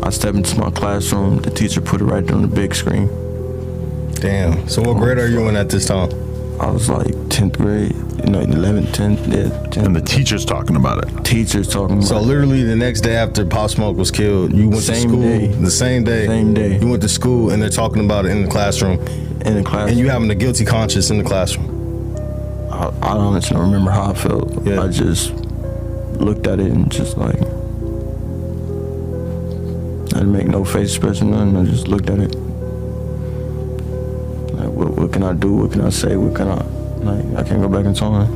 I stepped into my classroom. The teacher put it right there on the big screen. Damn. So what grade are you in at this time? I was like 10th grade, 11th, 10th, yeah. 10th. And the teacher's talking about it. Teacher's talking about it. So literally the next day after PopSmoke was killed, you went to school. The same day. Same day. You went to school and they're talking about it in the classroom. In the classroom. And you having a guilty conscience in the classroom. I honestly don't remember how I felt. Yeah. I just looked at it and just like, I didn't make no face expression, nothing. I just looked at it. Like, what can I do? What can I say? What can I, like, I can't go back in time.